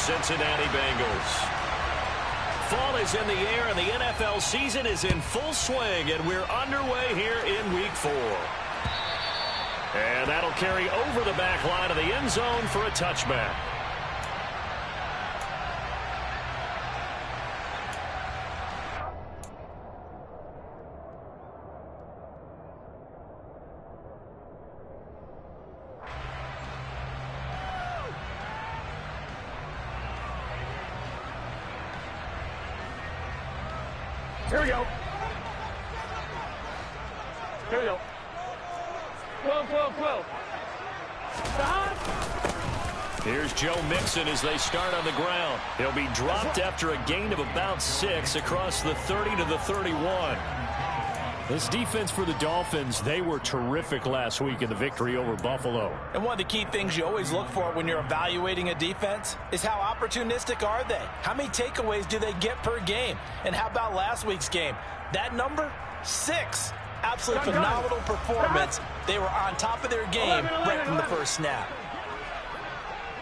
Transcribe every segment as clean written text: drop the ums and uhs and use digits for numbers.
Cincinnati Bengals. Fall is in the air, and the NFL season is in full swing, and we're underway here in Week 4. And that'll carry over the back line of the end zone for a touchback. Here we go. Here we go. 12, 12, 12. Stop. Here's Joe Mixon as they start on the ground. He'll be dropped after a gain of about 6 across the 30 to the 31. This defense for the Dolphins, they were terrific last week in the victory over Buffalo. And one of the key things you always look for when you're evaluating a defense is how opportunistic are they? How many takeaways do they get per game? And how about last week's game? That number, 6. Absolutely phenomenal performance. They were on top of their game right from the first snap.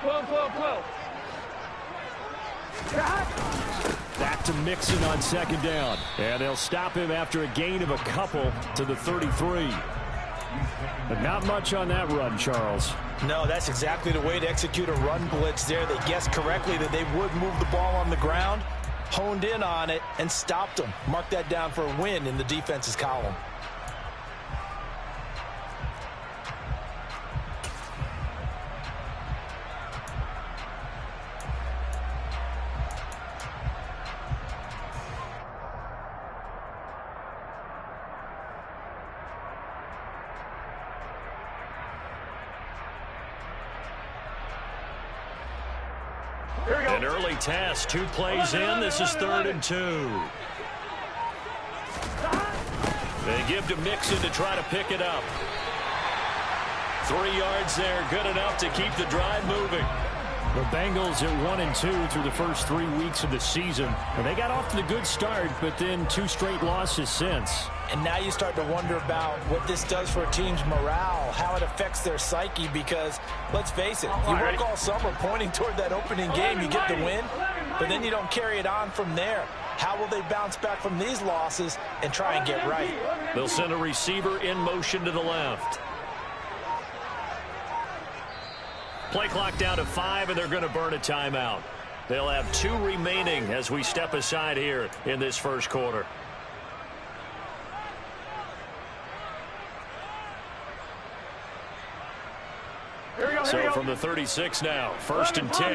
12, 12, 12. Back to Mixon on second down. And they'll stop him after a gain of a couple to the 33. But not much on that run, Charles. No, that's exactly the way to execute a run blitz there. They guessed correctly that they would move the ball on the ground, honed in on it, and stopped them. Mark that down for a win in the defense's column. An early task, 2 plays in. This is 3rd and 2. They give to Mixon to try to pick it up. 3 yards there, good enough to keep the drive moving. The Bengals at 1 and 2 through the first 3 weeks of the season. And they got off to the good start, but then 2 straight losses since. And now you start to wonder about what this does for a team's morale, how it affects their psyche, because, let's face it, you work all summer pointing toward that opening game, you get the win, but then you don't carry it on from there. How will they bounce back from these losses and try and get right? They'll send a receiver in motion to the left. Play clock down to 5, and they're going to burn a timeout. They'll have 2 remaining as we step aside here in this first quarter. So from the 36 now, 1st and 10.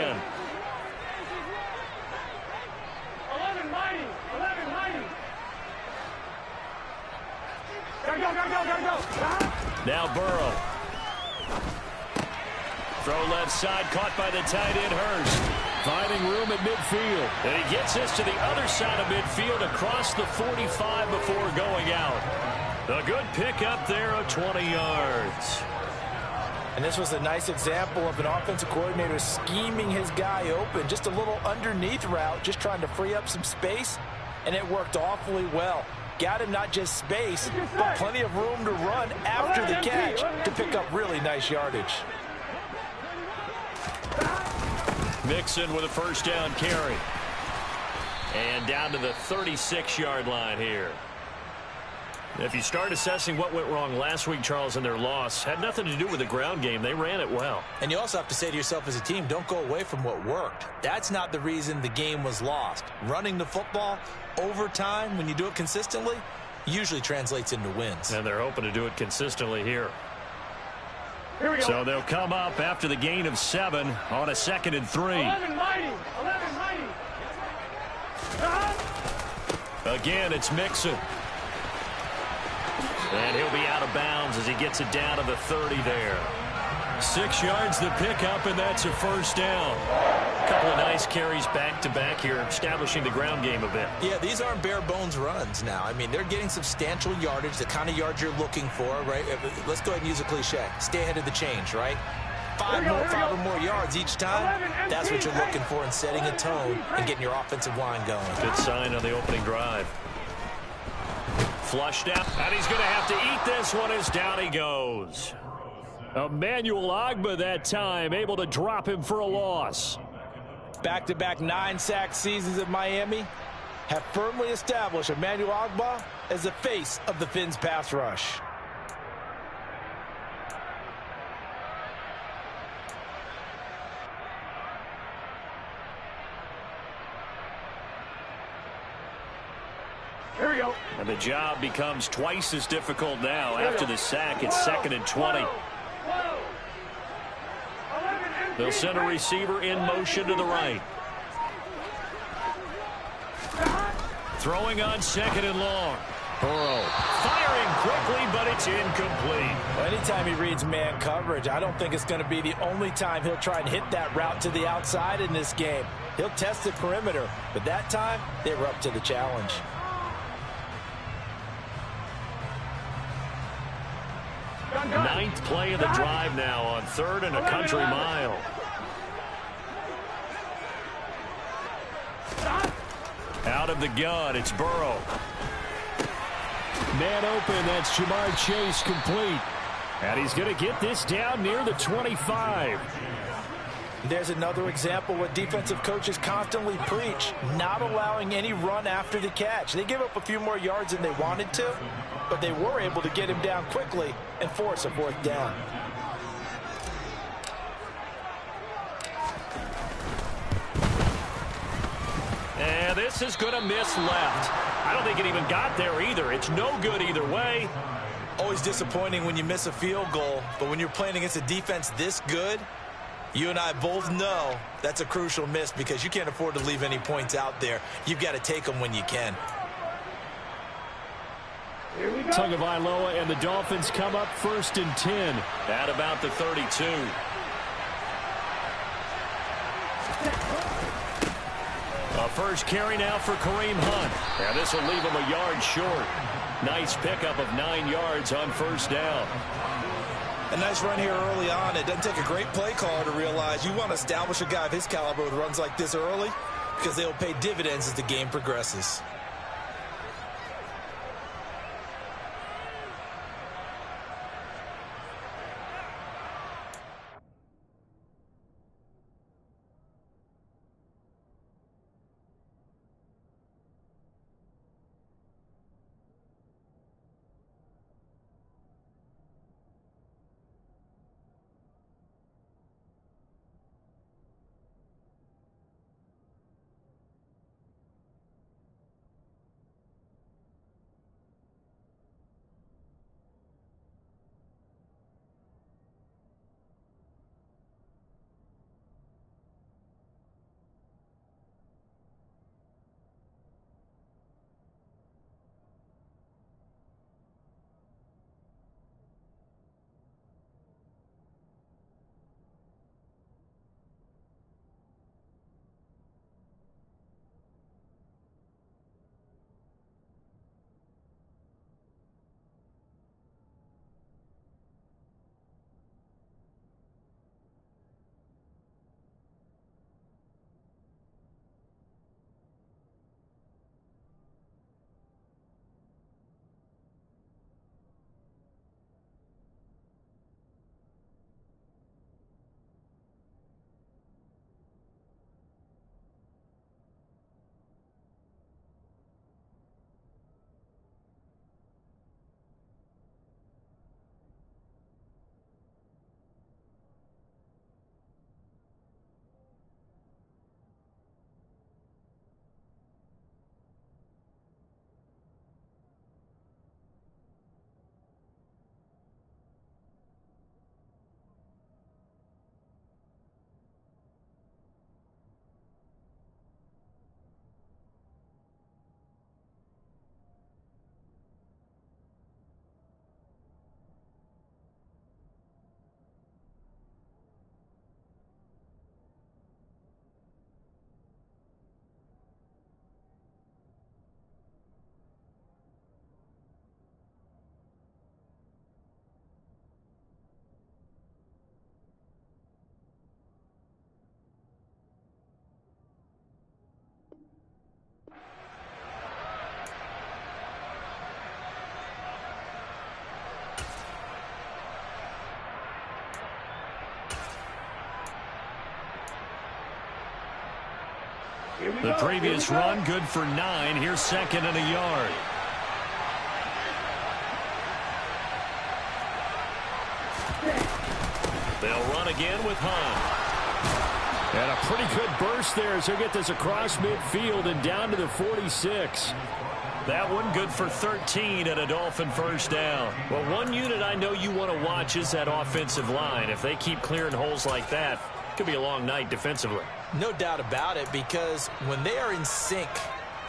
11 mighty. 11 mighty. Gotta go. Now Burrow. Throw left side, caught by the tight end Hurst. Finding room at midfield. And he gets this to the other side of midfield across the 45 before going out. A good pick up there of 20 yards. And this was a nice example of an offensive coordinator scheming his guy open. Just a little underneath route, just trying to free up some space, and it worked awfully well. Got him not just space, but plenty of room to run after the catch to pick up really nice yardage. Mixon with a first down carry. And down to the 36-yard line here. If you start assessing what went wrong last week, Charles, in their loss, had nothing to do with the ground game. They ran it well. And you also have to say to yourself as a team, don't go away from what worked. That's not the reason the game was lost. Running the football over time, when you do it consistently, usually translates into wins. And they're hoping to do it consistently here. Here we go. So they'll come up after the gain of 7 on a 2nd and 3. 11 mighty. 11 mighty. Again, it's Mixon. And he'll be out of bounds as he gets it down to the 30 there. 6 yards the pickup, and that's a first down. A couple of nice carries back-to-back here, establishing the ground game a bit. Yeah, these aren't bare-bones runs now. I mean, they're getting substantial yardage, the kind of yards you're looking for, right? Let's go ahead and use a cliche. Stay ahead of the change, right? Five or more yards each time. That's what you're looking for in setting a tone and getting your offensive line going. Good sign on the opening drive. Flushed out, and he's going to have to eat this one as down he goes. Emmanuel Ogbah that time, able to drop him for a loss. back-to-back 9-sack seasons at Miami have firmly established Emmanuel Ogbah as the face of the Fins pass rush. Here we go. And the job becomes twice as difficult now after the sack. It's 2nd and 20. They'll send a receiver in motion to the right. Throwing on 2nd and long. Burrow firing quickly, but it's incomplete. Well, anytime he reads man coverage, I don't think it's going to be the only time he'll try and hit that route to the outside in this game. He'll test the perimeter, but that time they were up to the challenge. Ninth play of the drive now on 3rd and a country mile. Out of the gun, it's Burrow. Man open, that's Jamar Chase complete. And he's going to get this down near the 25. There's another example what defensive coaches constantly preach, not allowing any run after the catch. They give up a few more yards than they wanted to, but they were able to get him down quickly and force a 4th down. And this is going to miss left. I don't think it even got there either. It's no good either way. Always disappointing when you miss a field goal, but when you're playing against a defense this good, you and I both know that's a crucial miss because you can't afford to leave any points out there. You've got to take them when you can. Tagovailoa and the Dolphins come up 1st and 10 at about the 32. A first carry now for Kareem Hunt. And this will leave him a yard short. Nice pickup of 9 yards on 1st down. A nice run here early on. It doesn't take a great play caller to realize you want to establish a guy of his caliber with runs like this early because they'll pay dividends as the game progresses. The previous run, good for 9. Here's second and a yard. They'll run again with Hunt. And a pretty good burst there as he'll get this across midfield and down to the 46. That one good for 13 and a Dolphin first down. Well, one unit I know you want to watch is that offensive line. If they keep clearing holes like that, it could be a long night defensively. No doubt about it, because when they are in sync,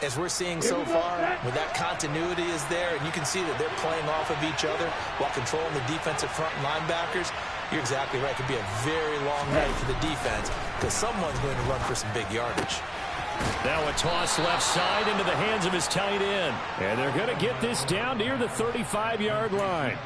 as we're seeing so far, when that continuity is there, and you can see that they're playing off of each other while controlling the defensive front linebackers, you're exactly right. It could be a very long night for the defense because someone's going to run for some big yardage. Now a toss left side into the hands of his tight end. And they're going to get this down near the 35-yard line.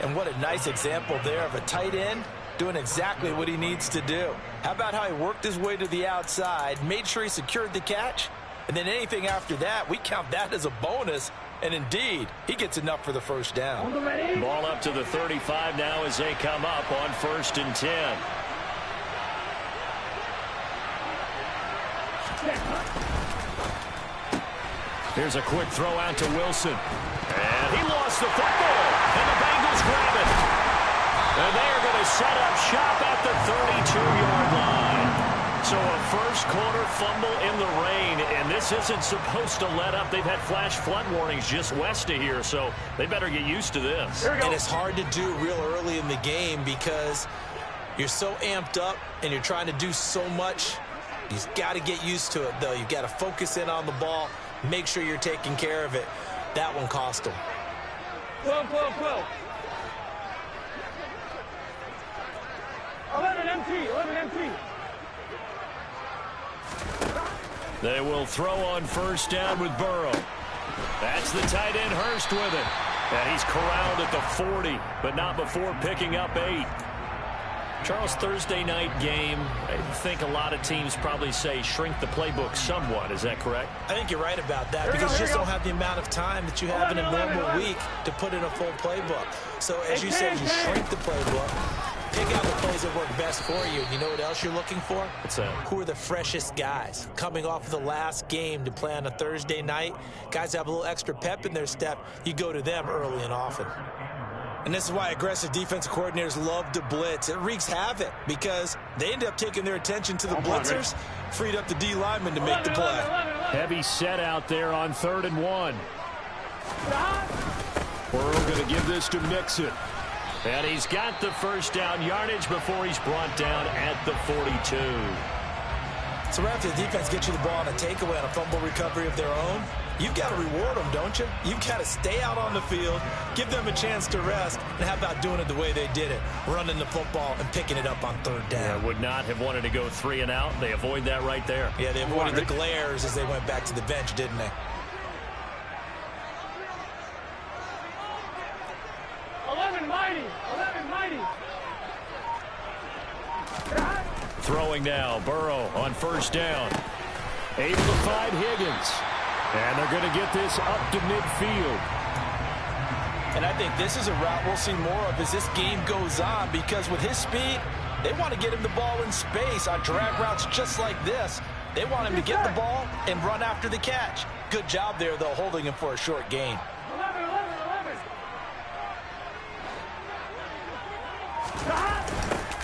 And what a nice example there of a tight end doing exactly what he needs to do. How about how he worked his way to the outside, made sure he secured the catch, and then anything after that, we count that as a bonus. And indeed, he gets enough for the first down. Ball up to the 35 now as they come up on 1st and 10. Here's a quick throw out to Wilson. And he lost the football. And the Bengals grab it. And they are going to set up shop at the 32-yard line. So a first-quarter fumble in the rain, and this isn't supposed to let up. They've had flash flood warnings just west of here, so they better get used to this. And it's hard to do real early in the game because you're so amped up and you're trying to do so much. You've got to get used to it, though. You've got to focus in on the ball, make sure you're taking care of it. That one cost them. 12. 11 empty. They will throw on first down with Burrow. That's the tight end Hurst with it. And he's corralled at the 40, but not before picking up 8. Charles, Thursday night game, I think a lot of teams probably say shrink the playbook somewhat. Is that correct? I think you're right about that because you just don't have the amount of time that you have in a normal week to put in a full playbook. So as you said, you shrink the playbook. Pick out the plays that work best for you. You know what else you're looking for? What's that? Who are the freshest guys? Coming off of the last game to play on a Thursday night, guys have a little extra pep in their step. You go to them early and often. And this is why aggressive defensive coordinators love to blitz. It wreaks havoc because they end up taking their attention to the blitzers, freed up the D lineman to make the play. Heavy set out there on 3rd and 1. Burrow going to give this to Mixon. And he's got the first down yardage before he's brought down at the 42. So right after the defense gets you the ball on a takeaway on a fumble recovery of their own, you've got to reward them, don't you? You've got to stay out on the field, give them a chance to rest, and how about doing it the way they did it, running the football and picking it up on 3rd down. Yeah, would not have wanted to go 3 and out. They avoid that right there. Yeah, they avoided the glares as they went back to the bench, didn't they? 11 mighty. Throwing now, Burrow on first down. Able to find Higgins. And they're going to get this up to midfield. And I think this is a route we'll see more of as this game goes on because with his speed, they want to get him the ball in space on drag routes just like this. They want him to get the ball and run after the catch. Good job there, though, holding him for a short gain. 11.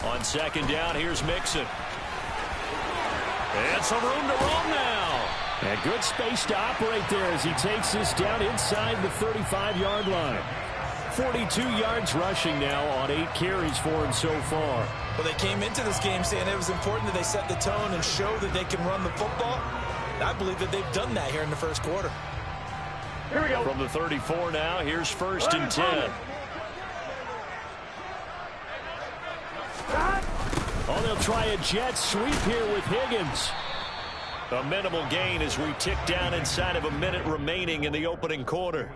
On second down, here's Mixon. And some room to roam now. And good space to operate there as he takes this down inside the 35-yard line. 42 yards rushing now on 8 carries for him so far. Well, they came into this game saying it was important that they set the tone and show that they can run the football. And I believe that they've done that here in the first quarter. Here we go. From the 34 now, here's 1st and 10. Oh, they'll try a jet sweep here with Higgins. A minimal gain as we tick down inside of a minute remaining in the opening quarter.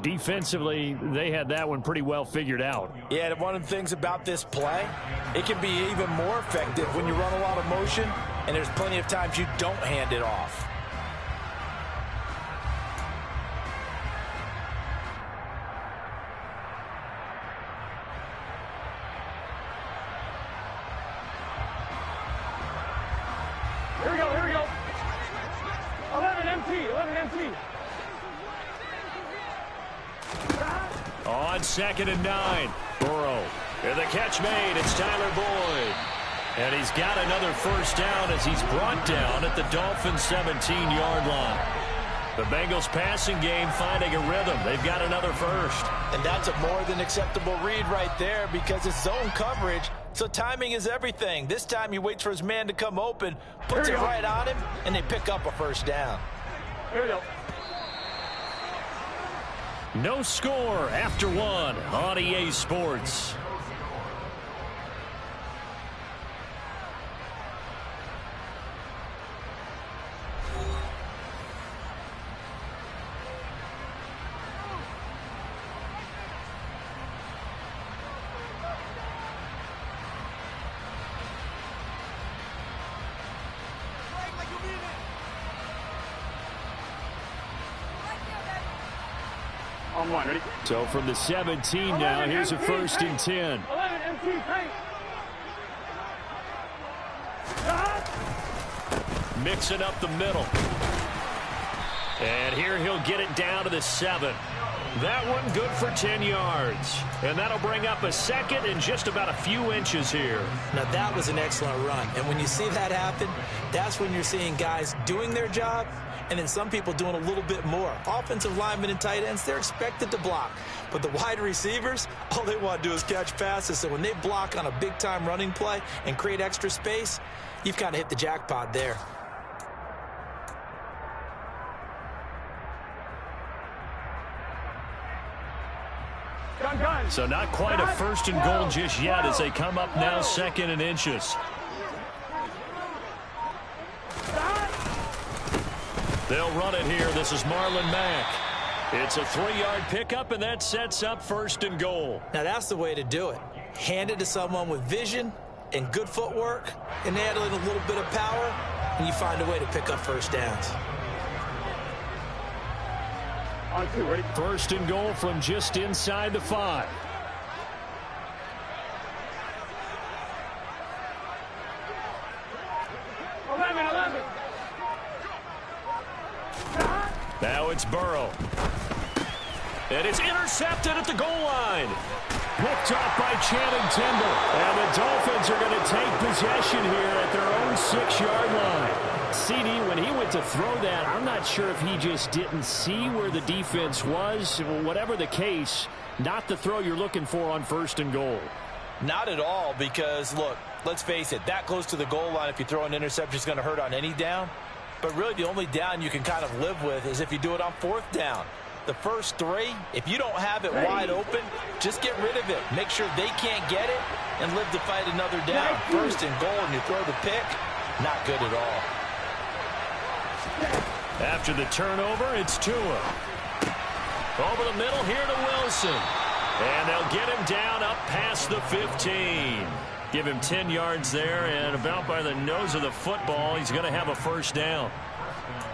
Defensively, they had that one pretty well figured out. Yeah, and one of the things about this play, it can be even more effective when you run a lot of motion, and there's plenty of times you don't hand it off. Here we go. 11 MT. On 2nd and 9, Burrow. And the catch made. It's Tyler Boyd. And he's got another first down as he's brought down at the Dolphins' 17-yard line. The Bengals passing game finding a rhythm. They've got another first. And that's a more than acceptable read right there because it's zone coverage, so timing is everything. This time he waits for his man to come open, puts it right on him, and they pick up a first down. Here we go. No score after one on EA Sports. On one, ready? So from the 17 now, here's a 1st and 10. 11 MT, tank. Mixing up the middle. And here he'll get it down to the 7. That one good for 10 yards. And that'll bring up a 2nd and just about a few inches here. Now that was an excellent run. And when you see that happen, that's when you're seeing guys doing their job and then some people doing a little bit more. Offensive linemen and tight ends, they're expected to block. But the wide receivers, all they want to do is catch passes. So when they block on a big-time running play and create extra space, you've kind of hit the jackpot there. So not quite a 1st and goal just yet as they come up now 2nd and inches. They'll run it here. This is Marlon Mack. It's a 3-yard pickup, and that sets up 1st and goal. Now that's the way to do it. Hand it to someone with vision and good footwork, and add in a little bit of power, and you find a way to pick up first downs. On 2, ready? 1st and goal from just inside the 5. Now it's Burrow. And it's intercepted at the goal line. Picked off by Channing Tindall. And the Dolphins are going to take possession here at their own 6-yard line. CD, when he went to throw that, I'm not sure if he just didn't see where the defense was. Whatever the case, not the throw you're looking for on 1st and goal. Not at all, because, look, let's face it, that close to the goal line, if you throw an interception, is going to hurt on any down. But really, the only down you can kind of live with is if you do it on 4th down. The first 3, if you don't have it wide open, just get rid of it. Make sure they can't get it and live to fight another down. 1st and goal, and you throw the pick, not good at all. After the turnover, it's Tua. Over the middle here to Wilson. And they'll get him down up past the 15. Give him 10 yards there, and about by the nose of the football, he's going to have a 1st down.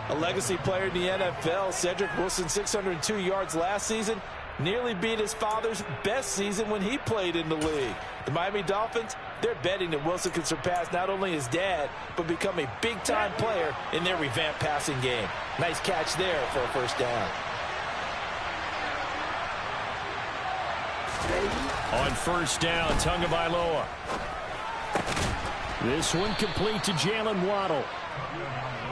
A legacy player in the NFL, Cedric Wilson, 602 yards last season, nearly beat his father's best season when he played in the league. The Miami Dolphins, they're betting that Wilson can surpass not only his dad, but become a big-time player in their revamped passing game. Nice catch there for a 1st down. On 1st down, Tagovailoa. This one complete to Jalen Waddle.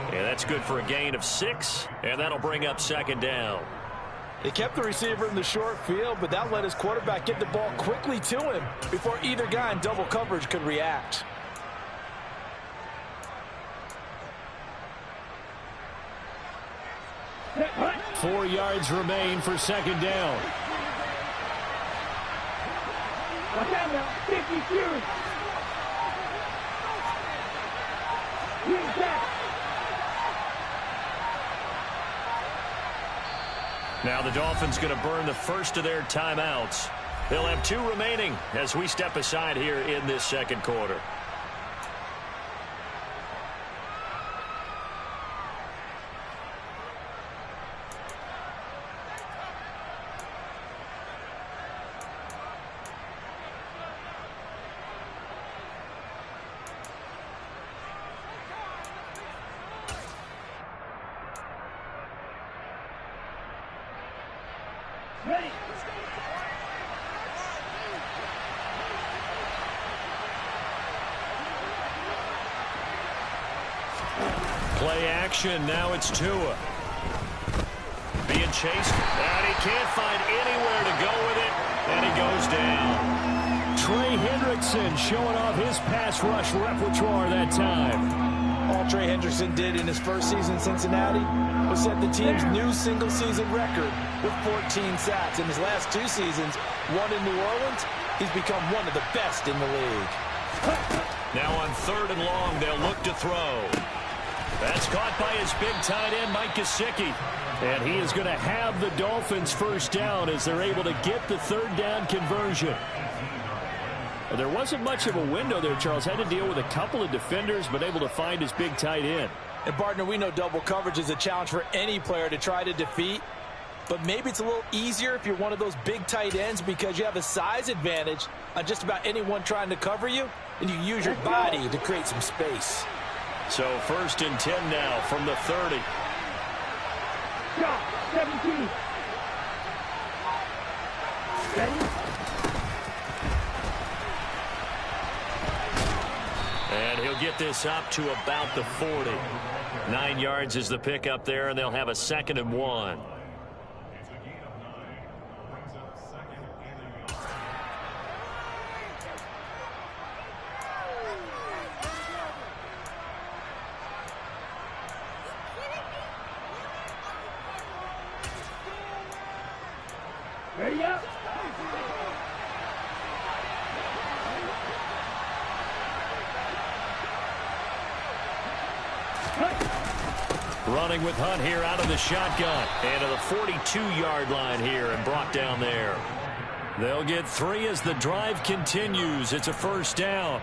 And that's good for a gain of 6, and that'll bring up 2nd down. They kept the receiver in the short field, but that let his quarterback get the ball quickly to him before either guy in double coverage could react. Four yards remain for 2nd down. Watch out now. 52. Now the Dolphins going to burn the first of their timeouts. They'll have 2 remaining as we step aside here in this 2nd quarter. Ready. Play action. Now it's Tua. Being chased. And he can't find anywhere to go with it. And he goes down. Trey Hendrickson showing off his pass rush repertoire that time. All Trey Hendrickson did in his first season in Cincinnati was set the team's new single-season record with 14 sacks. In his last 2 seasons, one in New Orleans, he's become one of the best in the league. Now on 3rd and long, they'll look to throw. That's caught by his big tight end, Mike Gesicki. And he is going to have the Dolphins first down as they're able to get the 3rd down conversion. Well, there wasn't much of a window there, Charles. Had to deal with a couple of defenders, but able to find his big tight end. And, partner, we know double coverage is a challenge for any player to try to defeat. But maybe it's a little easier if you're one of those big tight ends because you have a size advantage on just about anyone trying to cover you, and you use your body to create some space. So 1st and 10 now from the 30. Shot. 17. Ready. And he'll get this up to about the 40. 9 yards is the pickup there, and they'll have a 2nd and 1. Ready up. Running with Hunt here out of the shotgun. And to the 42-yard line here and brought down there. They'll get 3 as the drive continues. It's a 1st down.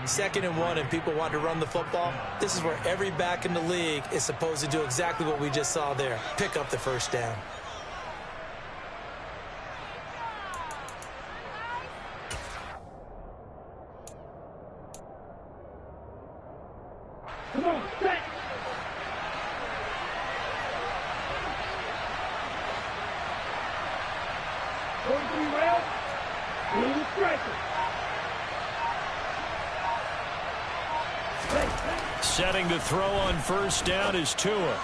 2nd and 1 and people want to run the football. This is where every back in the league is supposed to do exactly what we just saw there. Pick up the 1st down. Come on, set. Going 3 routes. Little striker. Setting the throw on 1st down is Tua.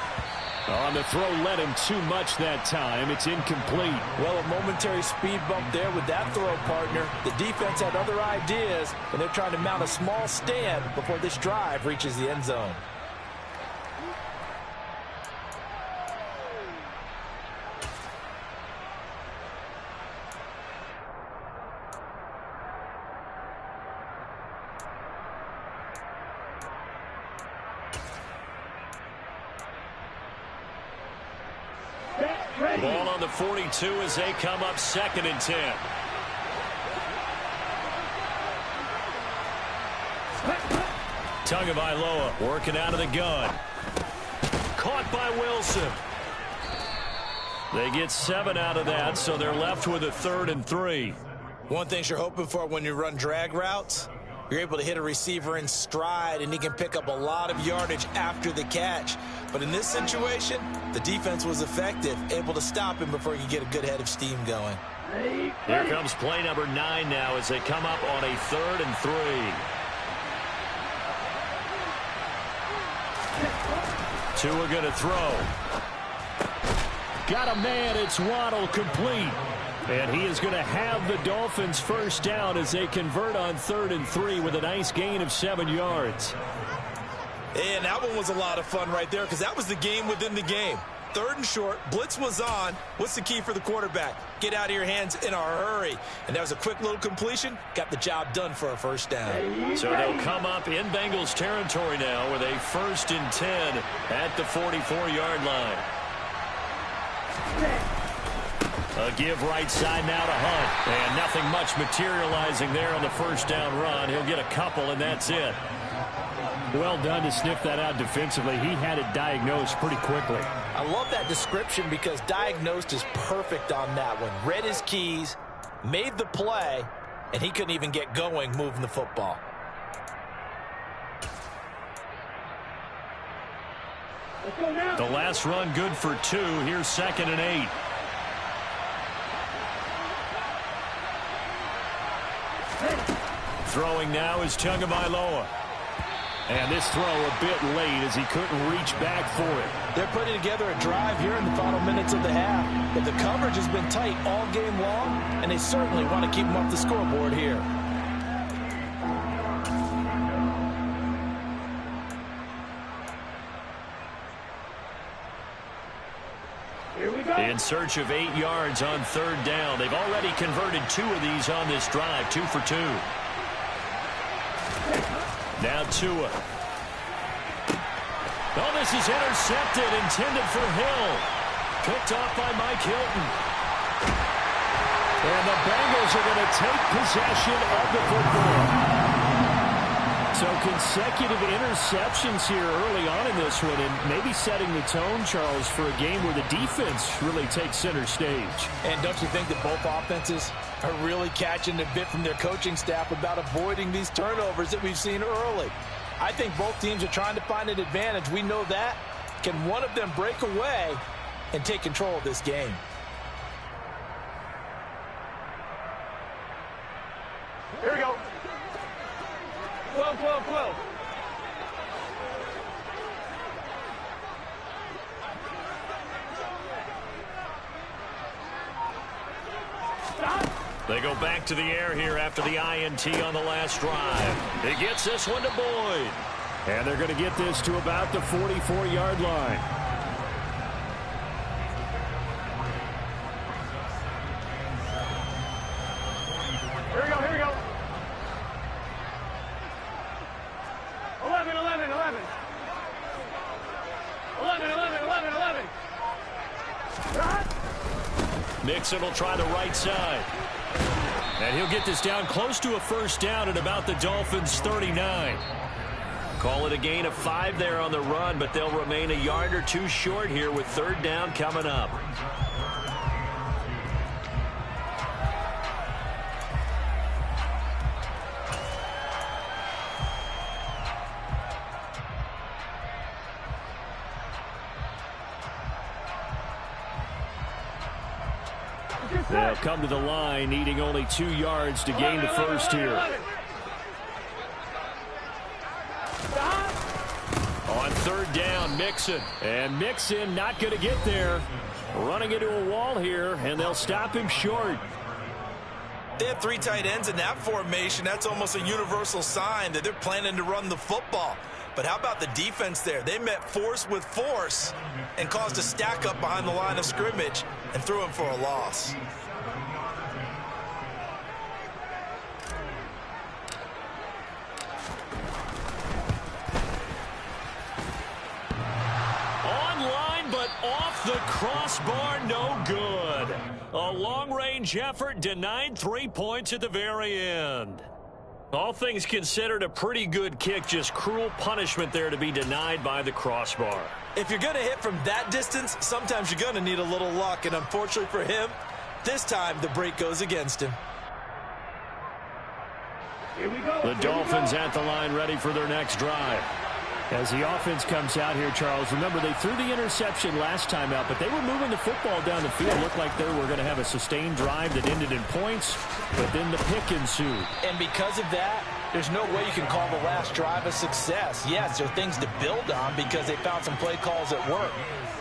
On the throw led him too much that time. It's incomplete. Well, a momentary speed bump there with that throw, partner. The defense had other ideas, and they're trying to mount a small stand before this drive reaches the end zone. Ball on the 42 as they come up 2nd and 10. Tagovailoa working out of the gun. Caught by Wilson. They get 7 out of that, so they're left with a 3rd and 3. One thing you're hoping for when you run drag routes, you're able to hit a receiver in stride, and he can pick up a lot of yardage after the catch. But in this situation, the defense was effective, able to stop him before he could get a good head of steam going. Here comes play number 9 now as they come up on a 3rd and 3. Tua going to throw. Got a man. It's Waddle, complete. And he is going to have the Dolphins first down as they convert on 3rd and 3 with a nice gain of 7 yards. And that one was a lot of fun right there because that was the game within the game. 3rd and short, blitz was on. What's the key for the quarterback? Get out of your hands in a hurry. And that was a quick little completion. Got the job done for a 1st down. So they'll come up in Bengals territory now with a 1st and 10 at the 44-yard line. A give right side now to Hunt. And nothing much materializing there on the 1st down run. He'll get a couple, and that's it. Well done to sniff that out defensively. He had it diagnosed pretty quickly. I love that description because diagnosed is perfect on that one. Read his keys, made the play, and he couldn't even get going moving the football. The last run good for 2. Here's 2nd and 8. Throwing now is Tagovailoa. And this throw a bit late as he couldn't reach back for it. They're putting together a drive here in the final minutes of the half. But the coverage has been tight all game long, and they certainly want to keep them off the scoreboard here. In search of 8 yards on third down. They've already converted 2 of these on this drive, 2 for 2. Now Tua. Oh, this is intercepted, intended for Hill. Picked off by Mike Hilton. And the Bengals are going to take possession of the football. So consecutive interceptions here early on in this one, and maybe setting the tone, Charles, for a game where the defense really takes center stage. And don't you think that both offenses are really catching a bit from their coaching staff about avoiding these turnovers that we've seen early? I think both teams are trying to find an advantage. We know that. Can one of them break away and take control of this game? Here we go. 12, 12, 12. They go back to the air here after the INT on the last drive. He gets this one to Boyd. And they're going to get this to about the 44-yard line. Here we go, here we go. 11, 11, 11. 11, 11, 11, 11. Mixon will try the right side. And he'll get this down close to a first down at about the Dolphins' 39. Call it a gain of 5 there on the run, but they'll remain a yard or 2 short here with third down coming up. They'll come to the line, needing only 2 yards to gain the first here. On third down, Mixon. And Mixon not going to get there. Running into a wall here, and they'll stop him short. They have 3 tight ends in that formation. That's almost a universal sign that they're planning to run the football. But how about the defense there? They met force with force and caused a stack up behind the line of scrimmage and threw him for a loss. Online, but off the crossbar, no good. A long-range effort denied 3 points at the very end. All things considered, a pretty good kick, just cruel punishment there to be denied by the crossbar. If you're going to hit from that distance, sometimes you're going to need a little luck, and unfortunately for him, this time the break goes against him. Here we go. The Dolphins at the line ready for their next drive. As the offense comes out here, Charles, remember they threw the interception last time out, but they were moving the football down the field. Looked like they were going to have a sustained drive that ended in points, but then the pick ensued. And because of that, there's no way you can call the last drive a success. Yes, there are things to build on because they found some play calls that work.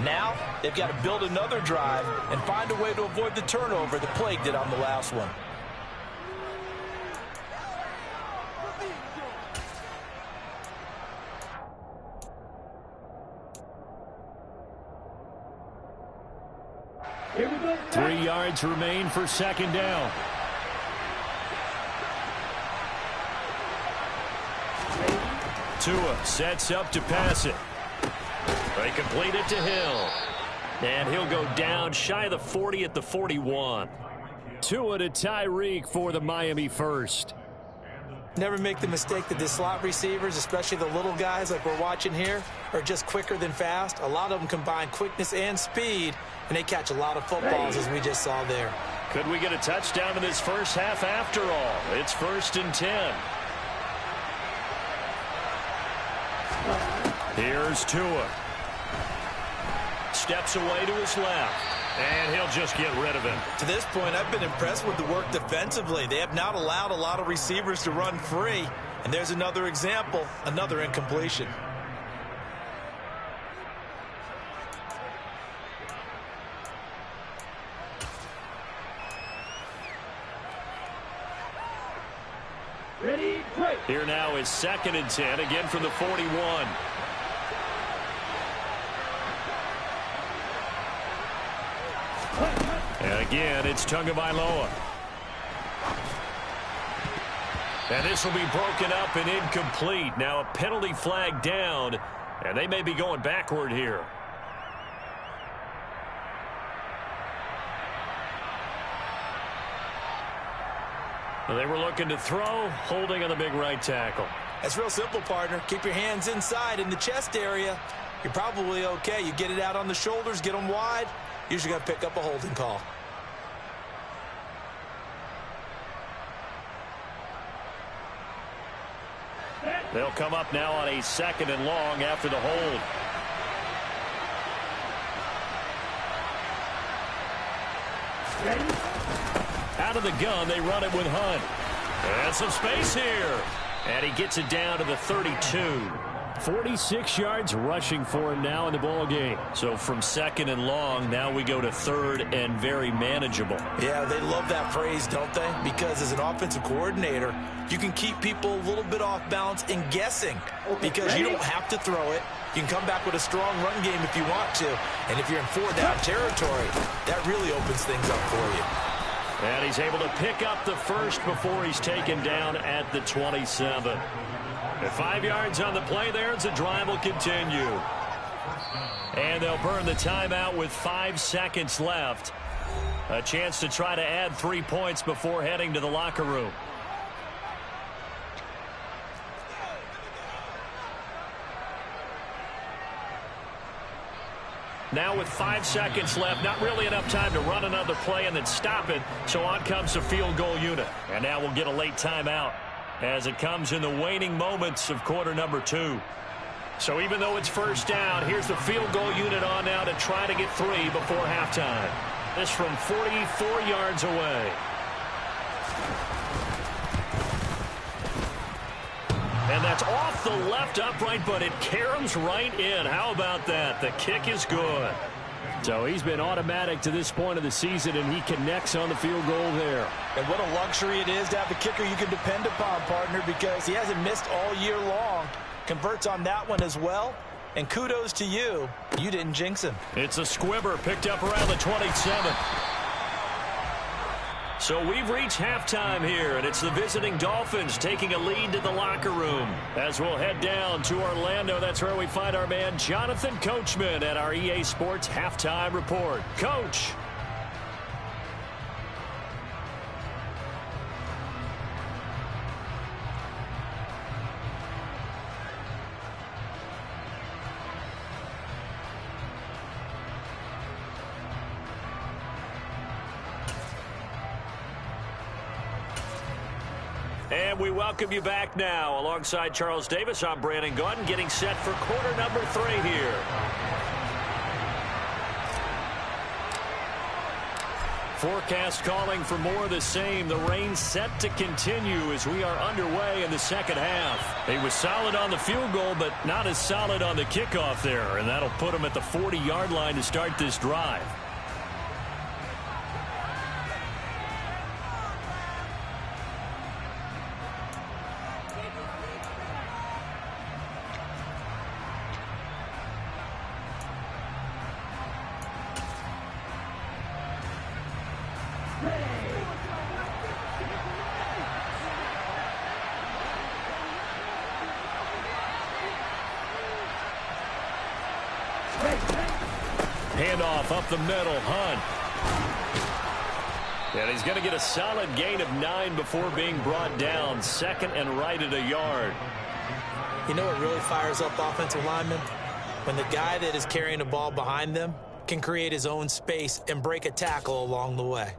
Now, they've got to build another drive and find a way to avoid the turnover the Plague did on the last one. Here we go. 3 yards remain for second down. Tua sets up to pass it. They complete it to Hill. And he'll go down shy of the 40 at the 41. Tua to Tyreek for the Miami first. Never make the mistake that the slot receivers, especially the little guys like we're watching here, are just quicker than fast. A lot of them combine quickness and speed, and they catch a lot of footballs, as we just saw there. Could we get a touchdown in this first half after all? It's 1st and 10. Here's Tua. Steps away to his left. And he'll just get rid of him. To this point, I've been impressed with the work defensively. They have not allowed a lot of receivers to run free. And there's another example, another incompletion. Ready, play. Here now is 2nd and 10, again from the 41. And again, it's Tagovailoa. And this will be broken up and incomplete. Now a penalty flag down, and they may be going backward here. They were looking to throw, holding on the big right tackle. That's real simple, partner. Keep your hands inside in the chest area. You're probably okay. You get it out on the shoulders, get them wide. Usually going to pick up a holding call. They'll come up now on a 2nd and long after the hold. Out of the gun, they run it with Hunt. And some space here. And he gets it down to the 32. 46 yards rushing for him now in the ball game. So from 2nd and long, now we go to 3rd and very manageable. Yeah, they love that phrase, don't they? Because as an offensive coordinator, you can keep people a little bit off balance and guessing. Because you don't have to throw it. You can come back with a strong run game if you want to. And if you're in 4-down territory, that really opens things up for you. And he's able to pick up the first before he's taken down at the 27. And 5 yards on the play there as the drive will continue. And they'll burn the timeout with 5 seconds left. A chance to try to add 3 points before heading to the locker room. Now with 5 seconds left, not really enough time to run another play and then stop it. So on comes the field goal unit. And now we'll get a late timeout as it comes in the waning moments of quarter number 2. So even though it's 1st down, here's the field goal unit on now to try to get 3 before halftime. This from 44 yards away. And that's off the left upright, but it caroms right in. How about that? The kick is good. So he's been automatic to this point of the season, and he connects on the field goal there. And what a luxury it is to have a kicker you can depend upon, partner, because he hasn't missed all year long. Converts on that one as well. And kudos to you. You didn't jinx him. It's a squibber picked up around the 27. So we've reached halftime here, and it's the visiting Dolphins taking a lead to the locker room. As we'll head down to Orlando, that's where we find our man Jonathan Coachman at our EA Sports Halftime Report. Coach. And we welcome you back now. Alongside Charles Davis, I'm Brandon Gaudin, getting set for quarter number 3 here. Forecast calling for more of the same. The rain set to continue as we are underway in the second half. He was solid on the field goal, but not as solid on the kickoff there. And that'll put him at the 40-yard line to start this drive. Handoff up the middle, Hunt. And he's going to get a solid gain of 9 before being brought down. 2nd and right at a yard. You know what really fires up offensive linemen? When the guy that is carrying the ball behind them can create his own space and break a tackle along the way.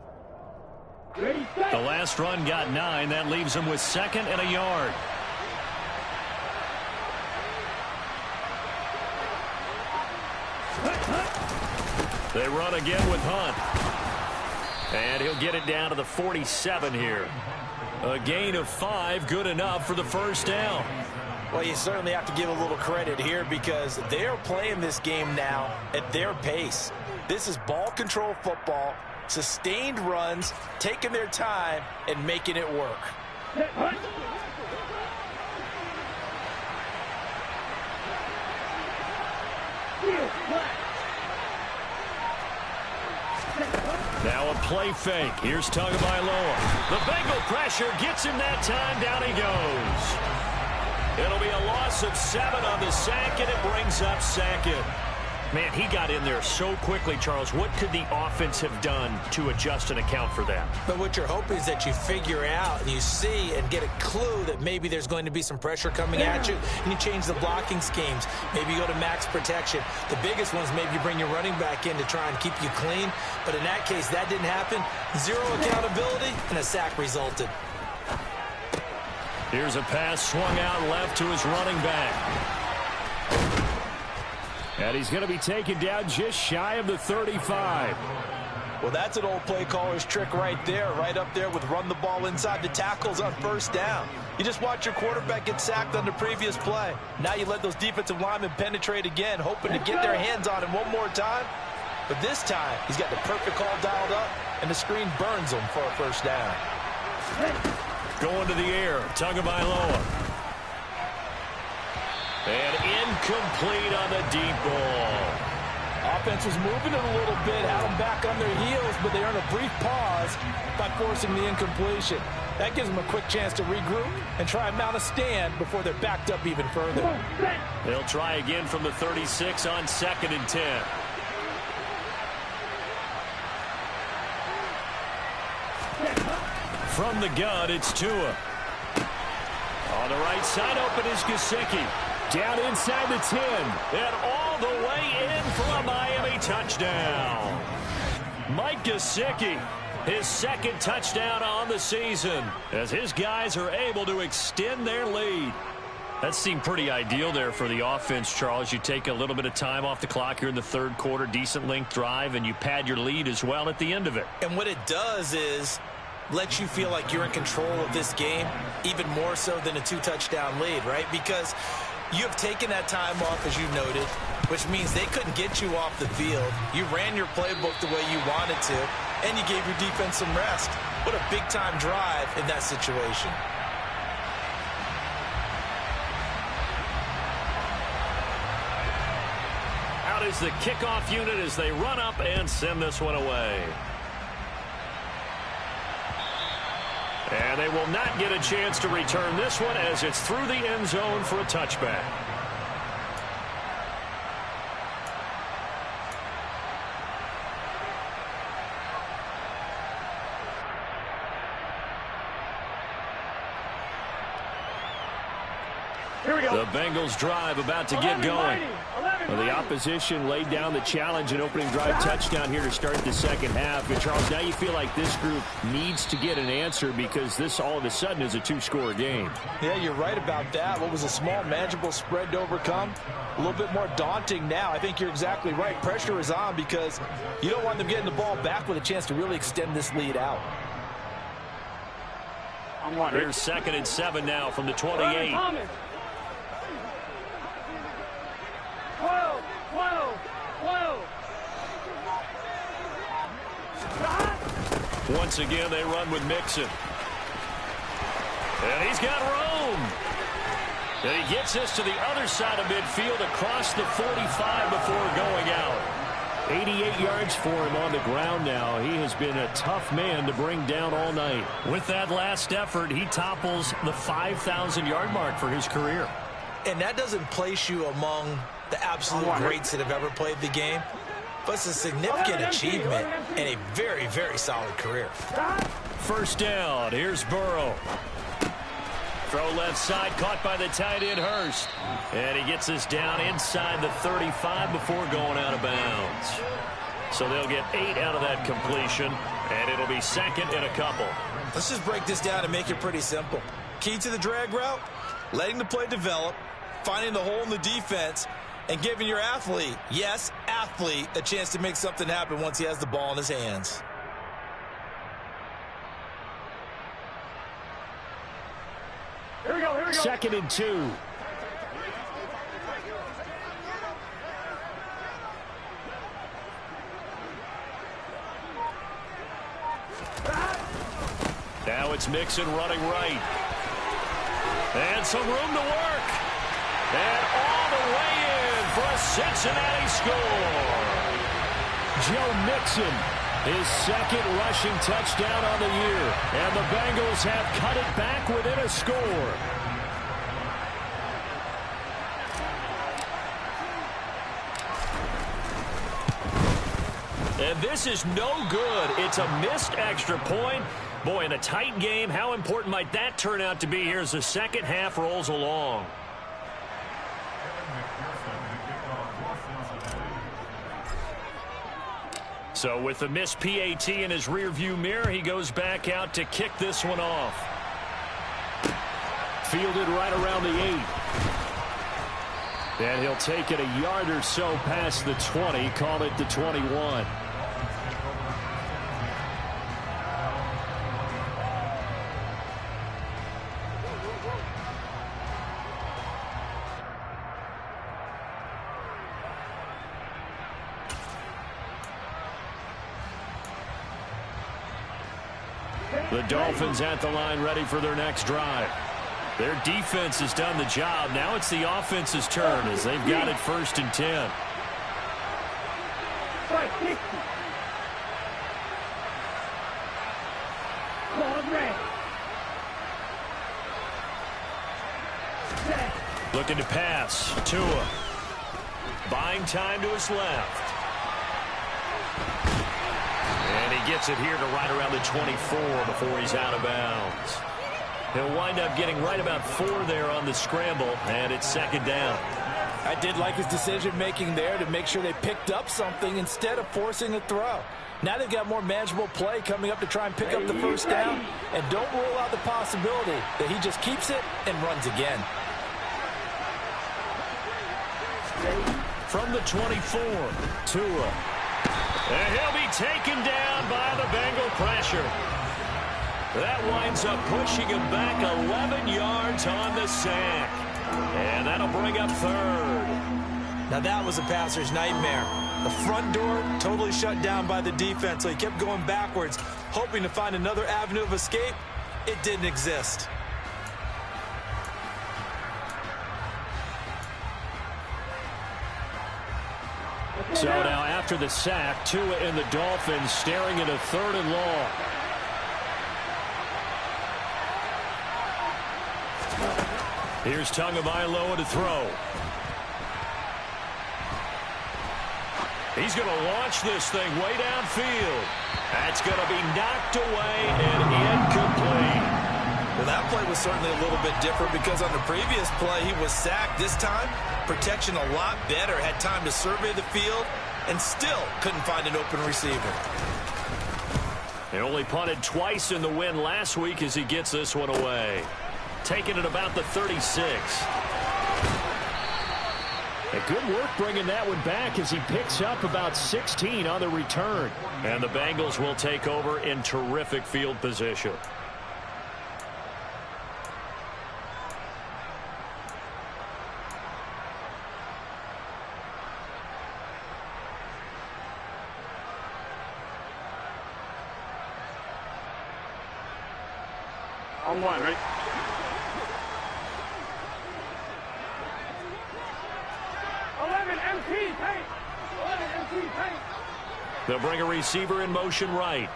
The last run got 9. That leaves him with 2nd and a yard. They run again with Hunt. And he'll get it down to the 47 here. A gain of 5, good enough for the first down. Well, you certainly have to give a little credit here because they're playing this game now at their pace. This is ball control football, sustained runs, taking their time, and making it work. Now a play fake. Here's Tagovailoa. The Bengal pressure gets him that time. Down he goes. It'll be a loss of 7 on the sack, and it brings up second. Man, he got in there so quickly, Charles. What could the offense have done to adjust and account for that? But what you're hoping is that you figure out and you see and get a clue that maybe there's going to be some pressure coming at you, and you change the blocking schemes. Maybe you go to max protection. The biggest one is maybe you bring your running back in to try and keep you clean. But in that case, that didn't happen. 0 accountability, and a sack resulted. Here's a pass swung out left to his running back. And he's going to be taken down just shy of the 35. Well, that's an old play caller's trick right there, right up there with run the ball inside the tackles on first down. You just watch your quarterback get sacked on the previous play. Now you let those defensive linemen penetrate again, hoping to get their hands on him one more time. But this time, he's got the perfect call dialed up, and the screen burns him for a first down. Going to the air, Tagovailoa. And incomplete on the deep ball. Offense was moving it a little bit, had them back on their heels, but they earned a brief pause by forcing the incompletion. That gives them a quick chance to regroup and try and mount a stand before they're backed up even further. They'll try again from the 36 on 2nd and 10. From the gun, it's Tua. On the right side, open is Gesicki. Down inside the 10. And all the way in for a Miami touchdown. Mike Gesicki, his 2nd touchdown on the season, as his guys are able to extend their lead. That seemed pretty ideal there for the offense, Charles. You take a little bit of time off the clock here in the 3rd quarter, decent length drive, and you pad your lead as well at the end of it. And what it does is let you feel like you're in control of this game, even more so than a 2-touchdown lead, right? Because you have taken that time off, as you noted, which means they couldn't get you off the field. You ran your playbook the way you wanted to, and you gave your defense some rest. What a big-time drive in that situation. Out is the kickoff unit as they run up and send this one away. And they will not get a chance to return this one as it's through the end zone for a touchback. Here we go. The Bengals drive about to get going. Well, the opposition laid down the challenge and opening drive touchdown here to start the 2nd half. And Charles, now you feel like this group needs to get an answer because this all of a sudden is a 2-score game. Yeah, you're right about that. What was a small, manageable spread to overcome, a little bit more daunting now. I think you're exactly right. Pressure is on because you don't want them getting the ball back with a chance to really extend this lead out. Here's 2nd and 7 now from the 28. 12. Once again, they run with Mixon. And he's got room. And he gets this to the other side of midfield across the 45 before going out. 88 yards for him on the ground now. He has been a tough man to bring down all night. With that last effort, he topples the 5,000-yard mark for his career. And that doesn't place you among the absolute greats that have ever played the game, but it's a significant achievement and a very, very solid career. First down. Here's Burrow. Throw left side, caught by the tight end Hurst. And he gets this down inside the 35 before going out of bounds. So they'll get 8 out of that completion, and it'll be 2nd and a couple. Let's just break this down and make it pretty simple. Key to the drag route, letting the play develop, finding the hole in the defense, and giving your athlete, yes, athlete, a chance to make something happen once he has the ball in his hands. Here we go, here we go. 2nd and 2. Now it's Mixon running right. And some room to work. And all the way in for a Cincinnati score. Joe Mixon, his 2nd rushing touchdown on the year. And the Bengals have cut it back within a score. And this is no good. It's a missed extra point. Boy, in a tight game, how important might that turn out to be here as the second half rolls along? So with the missed PAT in his rearview mirror, he goes back out to kick this one off. Fielded right around the 8. And he'll take it a yard or so past the 20, call it the 21. The Dolphins at the line ready for their next drive. Their defense has done the job. Now it's the offense's turn as they've got it 1st and 10. Looking to pass. Tua. Buying time to his left. And he gets it here to right around the 24 before he's out of bounds. He'll wind up getting right about 4 there on the scramble, and it's 2nd down. I did like his decision-making there to make sure they picked up something instead of forcing a throw. Now they've got more manageable play coming up to try and pick up the 1st down, and don't rule out the possibility that he just keeps it and runs again. From the 24, Tua. And he'll be taken down by the Bengal pressure. That winds up pushing him back 11 yards on the sack. And that'll bring up 3rd. Now that was a passer's nightmare. The front door totally shut down by the defense, so he kept going backwards, hoping to find another avenue of escape. It didn't exist. So now after the sack, Tua and the Dolphins staring at a 3rd and long. Here's Tagovailoa to throw. He's going to launch this thing way downfield. That's going to be knocked away and incomplete. Well, that play was certainly a little bit different because on the previous play, he was sacked. This time, protection a lot better. Had time to survey the field and still couldn't find an open receiver. He only punted twice in the win last week as he gets this one away. Taking it about the 36. And good work bringing that one back as he picks up about 16 on the return. And the Bengals will take over in terrific field position. On 1, right? They'll bring a receiver in motion right.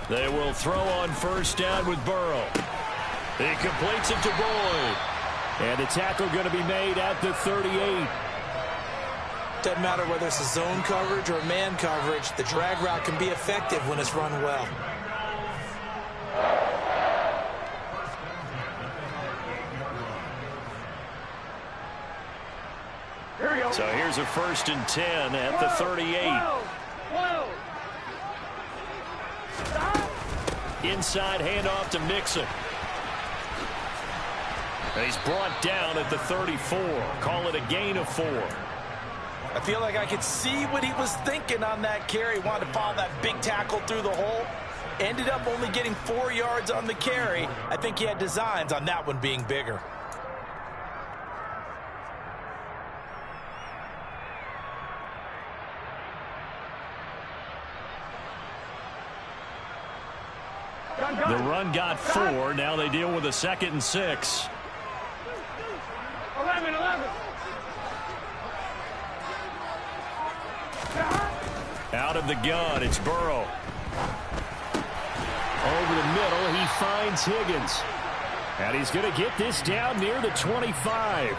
They will throw on 1st down with Burrow. He completes it to Boyd. And the tackle going to be made at the 38. Doesn't matter whether it's a zone coverage or man coverage, the drag route can be effective when it's run well. So here's a 1st and 10 at the 38. Inside handoff to Mixon. He's brought down at the 34. Call it a gain of 4. I feel like I could see what he was thinking on that carry. Wanted to follow that big tackle through the hole. Ended up only getting 4 yards on the carry. I think he had designs on that one being bigger. The run got 4. Now they deal with a 2nd and 6. 11. Out of the gun, it's Burrow. Over the middle, he finds Higgins. And he's going to get this down near the 25.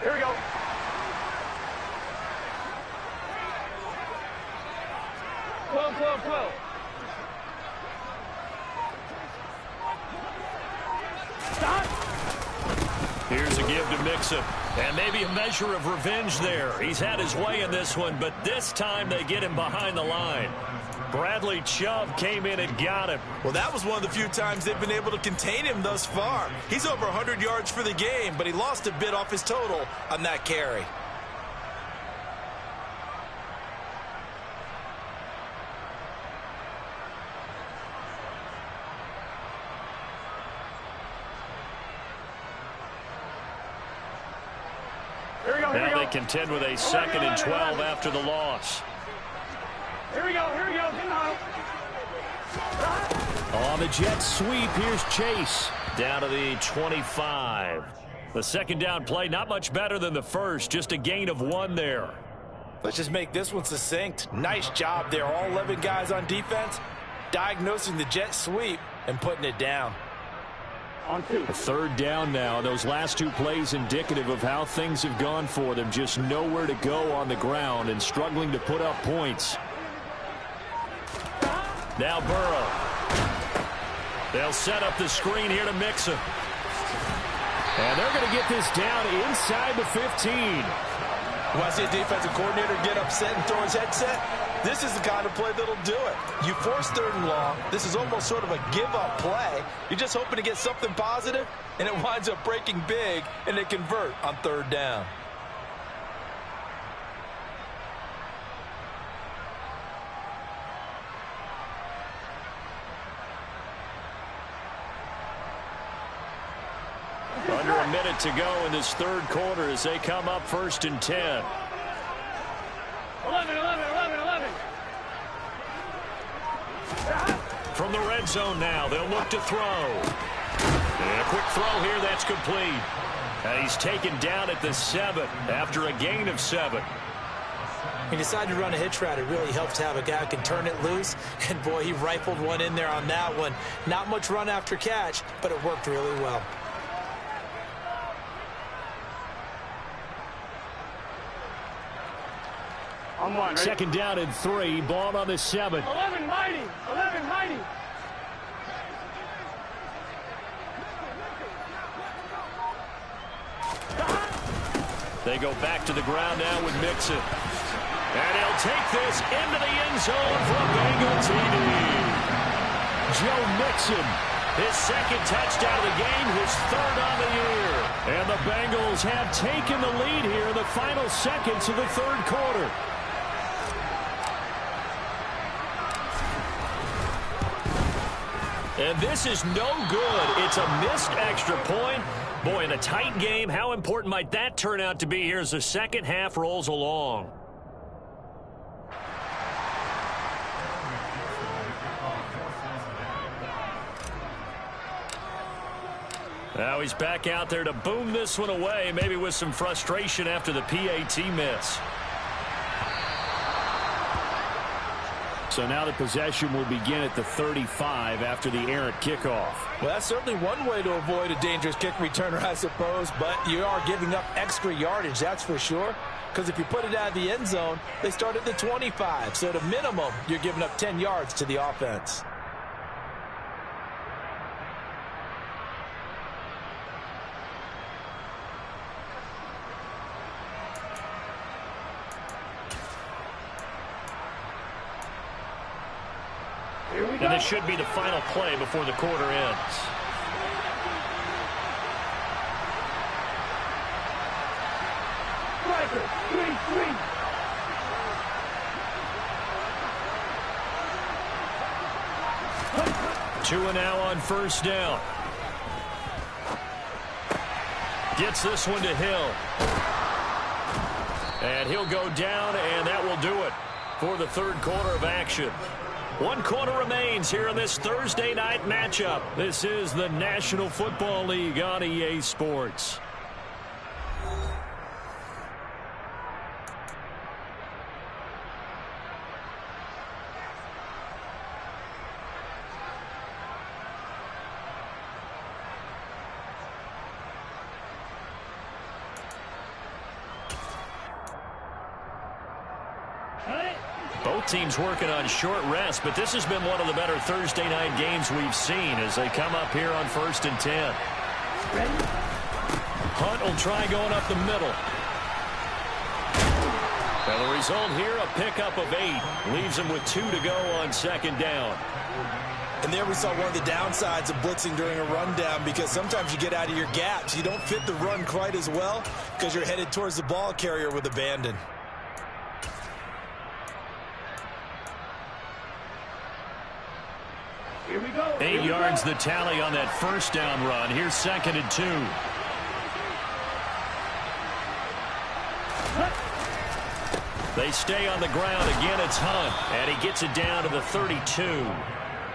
Here we go. Twelve. Stop. Here's a give to Mixon. And maybe a measure of revenge there. He's had his way in this one, but this time they get him behind the line. Bradley Chubb came in and got him. Well, that was one of the few times they've been able to contain him thus far. He's over 100 yards for the game, but he lost a bit off his total on that carry. Now they contend with a 2nd and 12 after the loss. Here we go. On the jet sweep, here's Chase. Down to the 25. The 2nd down play, not much better than the first. Just a gain of 1 there. Let's just make this one succinct. Nice job there. All 11 guys on defense diagnosing the jet sweep and putting it down. On 2. A 3rd down now. Those last 2 plays indicative of how things have gone for them. Just nowhere to go on the ground and struggling to put up points. Now Burrow. They'll set up the screen here to Mixon. And they're going to get this down inside the 15. When I see a defensive coordinator get upset and throw his headset, this is the kind of play that'll do it. You force 3rd and long. This is almost sort of a give-up play. You're just hoping to get something positive, and it winds up breaking big, and they convert on 3rd down. Under a minute to go in this 3rd quarter as they come up 1st and 10. 11. From the red zone now, they'll look to throw. And a quick throw here, that's complete. And he's taken down at the 7 after a gain of 7. He decided to run a hitch route. It really helps to have a guy who can turn it loose. And, boy, he rifled one in there on that one. Not much run after catch, but it worked really well. On 1. Ready? 2nd down and 3. Ball on the 7. 11 hiding. They go back to the ground now with Mixon. And he'll take this into the end zone for a Bengal TD. Joe Mixon. His 2nd touchdown of the game, his 3rd on the year. And the Bengals have taken the lead here in the final seconds of the 3rd quarter. And this is no good. It's a missed extra point. Boy, in a tight game, how important might that turn out to be here as the 2nd half rolls along? Now he's back out there to boom this one away, maybe with some frustration after the PAT miss. So now the possession will begin at the 35 after the errant kickoff. Well, that's certainly one way to avoid a dangerous kick returner, I suppose, but you are giving up extra yardage, that's for sure. Because if you put it out of the end zone, they start at the 25. So at a minimum, you're giving up 10 yards to the offense. And this should be the final play before the quarter ends. Striker, 3-3. Two and now on first down. Gets this one to Hill. And he'll go down, and that will do it for the third quarter of action. 1 quarter remains here in this Thursday night matchup. This is the National Football League on EA Sports. Both teams working on short rest, but this has been one of the better Thursday night games we've seen as they come up here on 1st and 10. Hunt will try going up the middle. Now the result here, a pickup of 8. Leaves him with 2 to go on second down. And there we saw one of the downsides of blitzing during a rundown, because sometimes you get out of your gaps. You don't fit the run quite as well because you're headed towards the ball carrier with abandon. Here we go. 8 yards the tally on that first down run. Here's 2nd and 2. They stay on the ground. Again, it's Hunt. And he gets it down to the 32.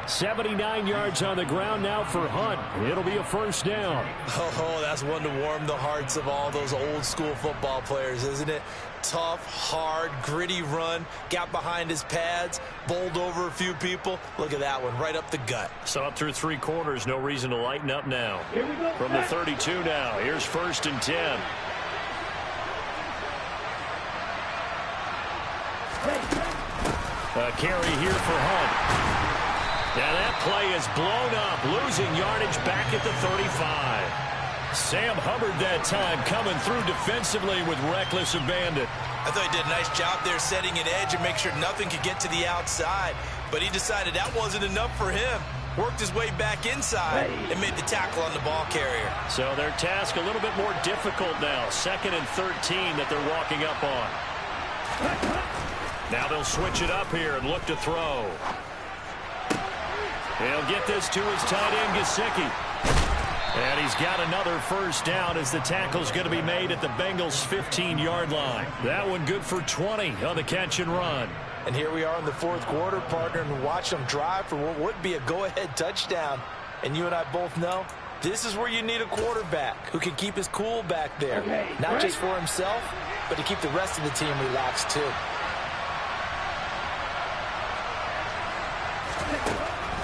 79 yards on the ground now for Hunt. It'll be a first down. Oh, that's one to warm the hearts of all those old school football players, isn't it? Tough, hard, gritty run. Got behind his pads, bowled over a few people. Look at that one, right up the gut. So up through 3 quarters, no reason to lighten up now. From the 32 now, here's 1st and 10. A carry here for Hunt. Now that play is blown up, losing yardage back at the 35. Sam Hubbard that time coming through defensively with reckless abandon. I thought he did a nice job there setting an edge and make sure nothing could get to the outside. But he decided that wasn't enough for him. Worked his way back inside and made the tackle on the ball carrier. So their task a little bit more difficult now. 2nd and 13 that they're walking up on. Now they'll switch it up here and look to throw. He'll get this to his tight end, Gesicki. And he's got another first down as the tackle's going to be made at the Bengals' 15-yard line. That one good for 20 on the catch and run. And here we are in the 4th quarter, partner, and watch them drive for what would be a go-ahead touchdown. And you and I both know this is where you need a quarterback who can keep his cool back there. Not just for himself, but to keep the rest of the team relaxed too.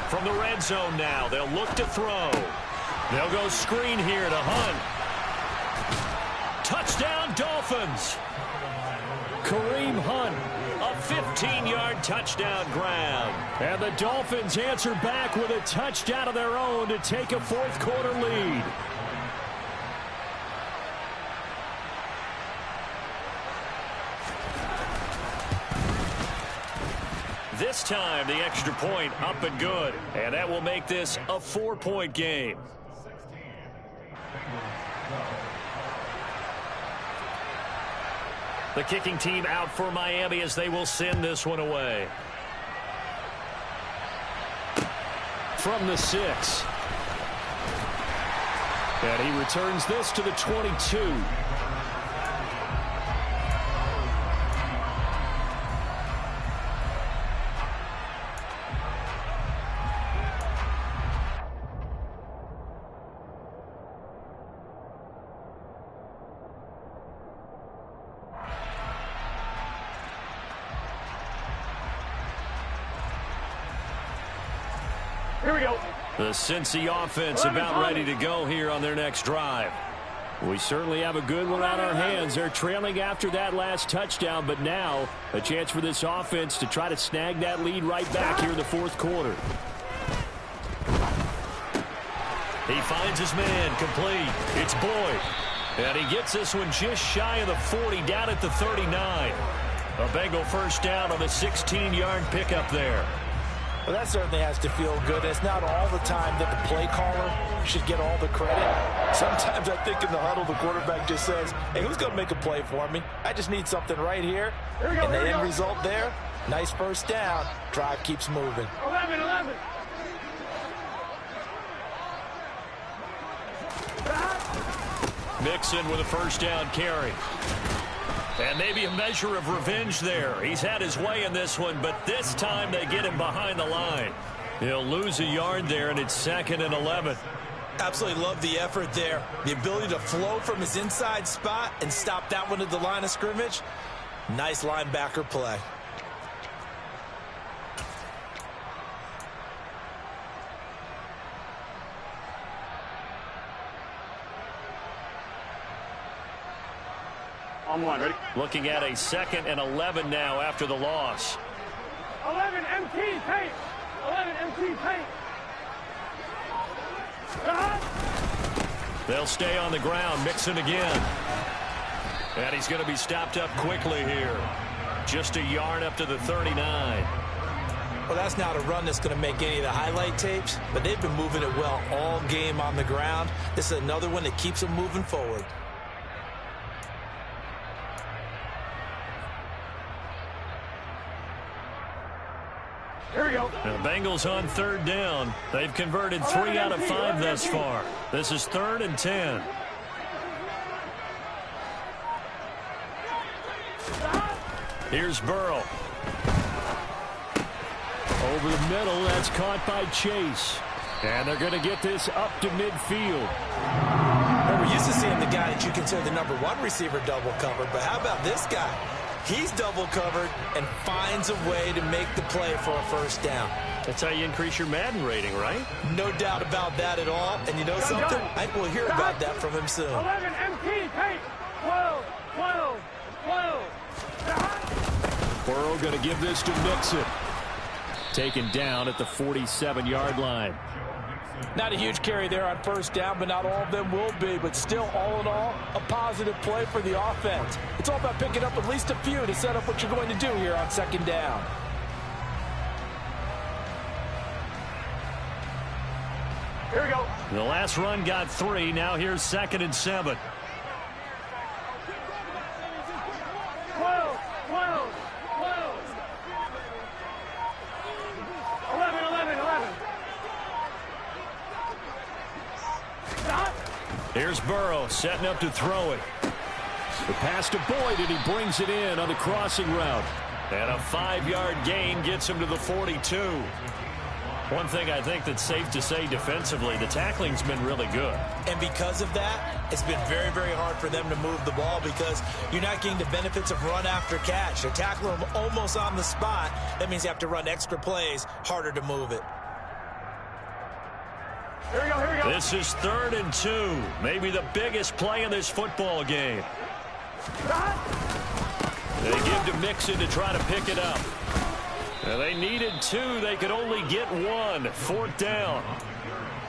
From the red zone now, they'll look to throw. They'll go screen here to Hunt. Touchdown, Dolphins. Kareem Hunt. A 15-yard touchdown grab. And the Dolphins answer back with a touchdown of their own to take a 4th quarter lead. This time, the extra point up and good. And that will make this a 4-point game. The kicking team out for Miami as they will send this one away. From the 6. And he returns this to the 22. Here we go. The Cincy offense about ready to go here on their next drive. We certainly have a good one on our hands. They're trailing after that last touchdown, but now a chance for this offense to try to snag that lead right back here in the 4th quarter. He finds his man complete. It's Boyd. And he gets this one just shy of the 40 down at the 39. A Bengal first down on the 16-yard pickup there. Well, that certainly has to feel good. It's not all the time that the play caller should get all the credit. Sometimes I think in the huddle, the quarterback just says, hey, who's going to make a play for me? I just need something right here. And the end result there, nice first down. Drive keeps moving. 11. Mixon with a first down carry. And maybe a measure of revenge there. He's had his way in this one, but this time they get him behind the line. He'll lose a yard there, and it's 2nd and 11. Absolutely love the effort there. The ability to flow from his inside spot and stop that one at the line of scrimmage. Nice linebacker play. On one, ready? Looking at a 2nd and 11 now after the loss. 11 MT paint. 11 MT paint. They'll stay on the ground. Mixon again. And he's going to be stopped up quickly here. Just a yard up to the 39. Well, that's not a run that's going to make any of the highlight tapes, but they've been moving it well all game on the ground. This is another one that keeps them moving forward. Here we go. The Bengals on 3rd down. They've converted 3 out of 5 thus far. This is 3rd and 10. Here's Burrow. Over the middle, that's caught by Chase. And they're going to get this up to midfield. Well, we're used to seeing the guy that you consider the #1 receiver double covered, but how about this guy? He's double covered and finds a way to make the play for a first down. That's how you increase your Madden rating, right? No doubt about that at all. And you know something? I think we'll hear about that from him soon. 11 MT paint. 12. Burrow going to give this to Mixon. Taken down at the 47-yard line. Not a huge carry there on first down, but not all of them will be. But still, all in all, a positive play for the offense. It's all about picking up at least a few to set up what you're going to do here on 2nd down. Here we go. The last run got 3. Now here's 2nd and 7. 12. 11. Stop. Here's Burrow setting up to throw it. The pass to Boyd, and he brings it in on the crossing route. And a 5-yard gain gets him to the 42. One thing I think that's safe to say defensively, the tackling's been really good. And because of that, it's been very, very hard for them to move the ball because you're not getting the benefits of run after catch. They're tackling them almost on the spot. That means you have to run extra plays, harder to move it. Here we go. This is 3rd and 2. Maybe the biggest play in this football game. They give to Mixon to try to pick it up. Now they needed 2. They could only get 1. 4th down.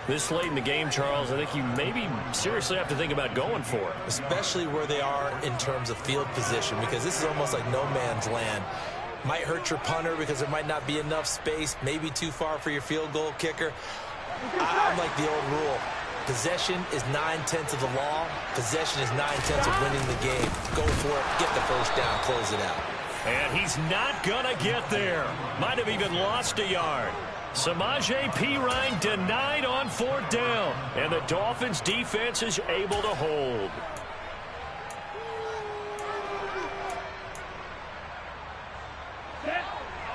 This late in the game, Charles, I think you maybe seriously have to think about going for it. Especially where they are in terms of field position, because this is almost like no man's land. Might hurt your punter because there might not be enough space, maybe too far for your field goal kicker. I'm like the old rule. Possession is 9/10 of the law. Possession is 9/10 of winning the game. Go for it. Get the first down. Close it out. And he's not going to get there. Might have even lost a yard. Samaje Perine denied on 4th down. And the Dolphins defense is able to hold.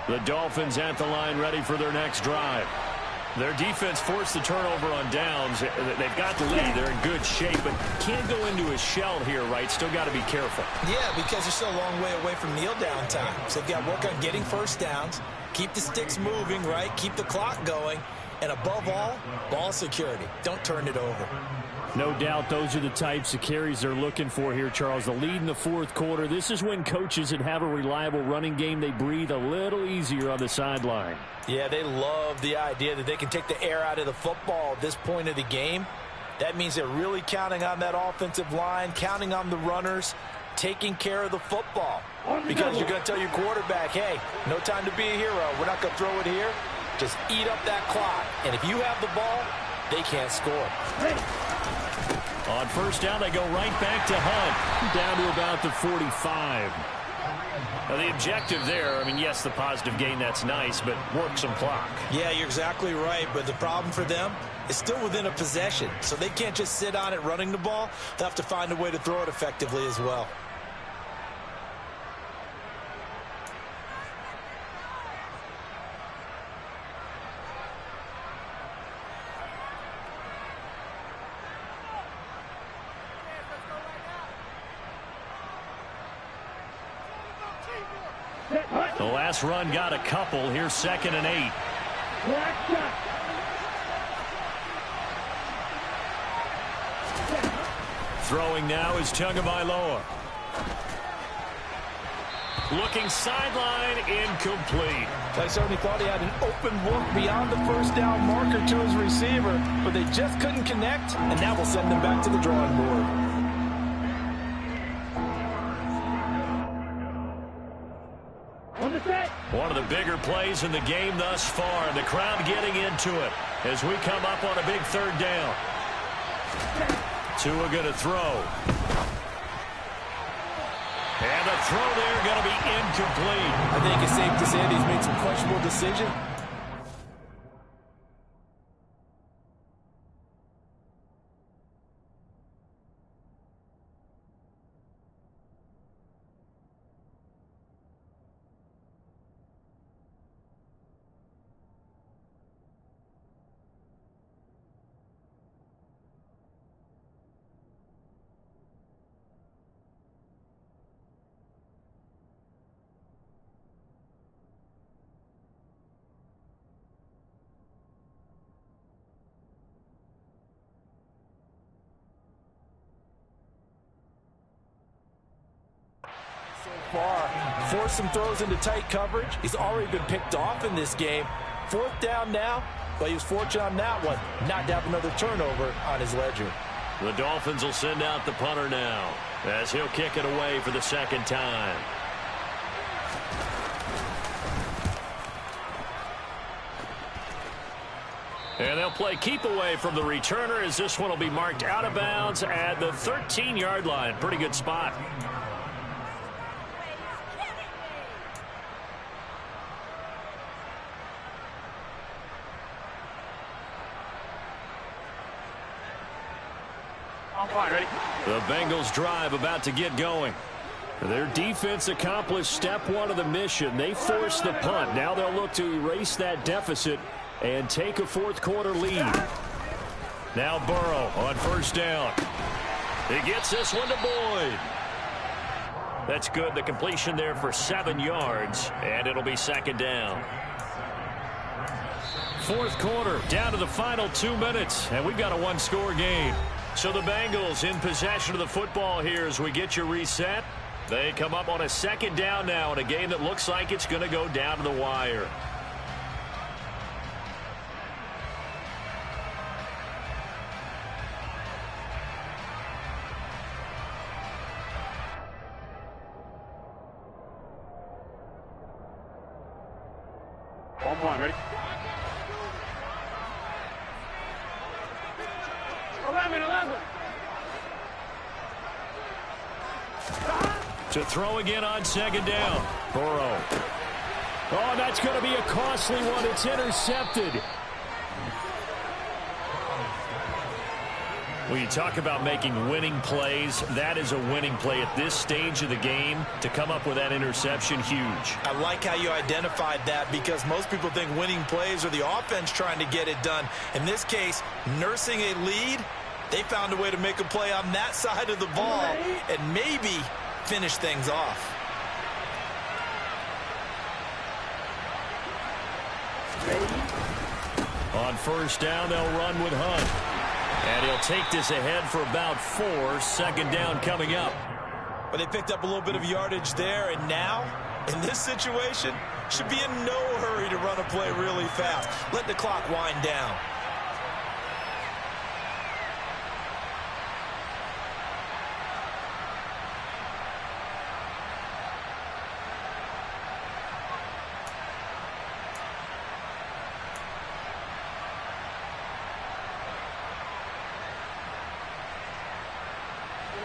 The Dolphins at the line ready for their next drive. Their defense forced the turnover on downs. They've got the lead. They're in good shape, but can't go into a shell here, right? Still got to be careful. Yeah, because they're still a long way away from kneel down time. So they've got to work on getting first downs, keep the sticks moving, right? Keep the clock going. And above all, ball security. Don't turn it over. No doubt those are the types of carries they're looking for here, Charles. The lead in the 4th quarter. This is when coaches that have a reliable running game, they breathe a little easier on the sideline. Yeah, they love the idea that they can take the air out of the football at this point of the game. That means they're really counting on that offensive line, counting on the runners, taking care of the football. Because you're going to tell your quarterback, hey, no time to be a hero. We're not going to throw it here. just eat up that clock. And if you have the ball, they can't score. On first down, they go right back to Hunt, down to about the 45. Now, the objective there, I mean, yes, the positive gain, that's nice, but work some clock. Yeah, you're exactly right, but the problem for them is still within a possession, so they can't just sit on it running the ball. They'll have to find a way to throw it effectively as well. The last run got a couple. Here's 2nd and 8. Throwing now is Tagovailoa. Looking sideline, incomplete. I certainly thought he had an open look beyond the first down marker to his receiver, but they just couldn't connect, and that will send them back to the drawing board. One of the bigger plays in the game thus far. The crowd getting into it as we come up on a big 3rd down. Tua going to throw. And the throw there going to be incomplete. I think it's safe to say that he's made some questionable decisions. Force some throws into tight coverage. He's already been picked off in this game. 4th down now, but he was fortunate on that one not to have another turnover on his ledger. The Dolphins will send out the punter now as he'll kick it away for the 2nd time. And they'll play keep away from the returner as this one will be marked out of bounds at the 13-yard line. Pretty good spot. The Bengals drive about to get going. Their defense accomplished step 1 of the mission. They forced the punt. Now they'll look to erase that deficit and take a 4th quarter lead. Now Burrow on first down. He gets this one to Boyd. That's good. The completion there for 7 yards, and it'll be 2nd down. 4th quarter, down to the final 2 minutes, and we've got a 1-score game. So the Bengals in possession of the football here as we get you reset. They come up on a 2nd down now in a game that looks like it's going to go down to the wire. Ready? 11. To throw again on 2nd down. Burrow. Oh, that's going to be a costly one. It's intercepted. When you talk about making winning plays, that is a winning play at this stage of the game. To come up with that interception, huge. I like how you identified that because most people think winning plays are the offense trying to get it done. In this case, nursing a lead, they found a way to make a play on that side of the ball and maybe finish things off. On first down, they'll run with Hunt. And he'll take this ahead for about 4. 2nd down coming up. But they picked up a little bit of yardage there, and now, in this situation, should be in no hurry to run a play really fast. Let the clock wind down.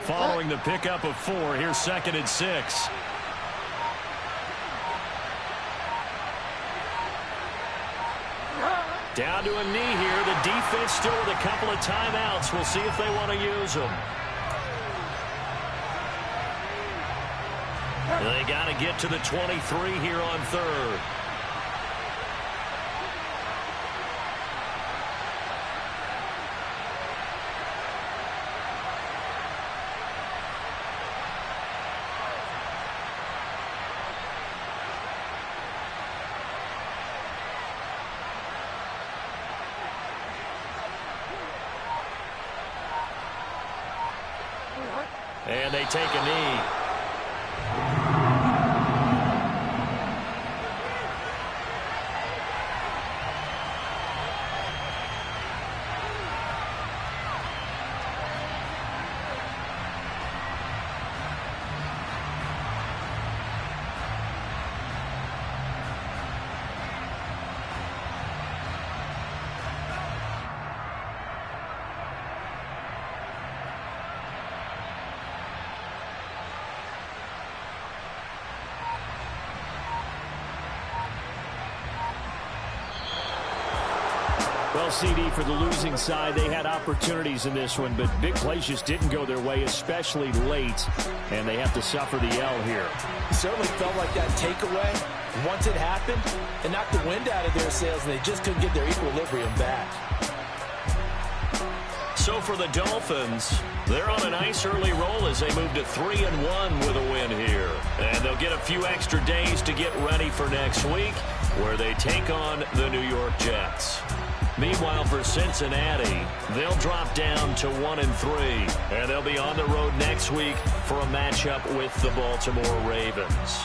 Following the pickup of 4, here's 2nd and 6. Down to a knee here. The defense still with a couple of timeouts. We'll see if they want to use them. They got to get to the 23 here on 3rd. And they take a knee. Well, CD, for the losing side, they had opportunities in this one, but big plays just didn't go their way, especially late, and they have to suffer the L here. It certainly felt like that takeaway, once it happened, it knocked the wind out of their sails, and they just couldn't get their equilibrium back. So for the Dolphins, they're on a nice early roll as they move to 3-1 with a win here. And they'll get a few extra days to get ready for next week, where they take on the New York Jets. Meanwhile, for Cincinnati, they'll drop down to 1-3, and they'll be on the road next week for a matchup with the Baltimore Ravens.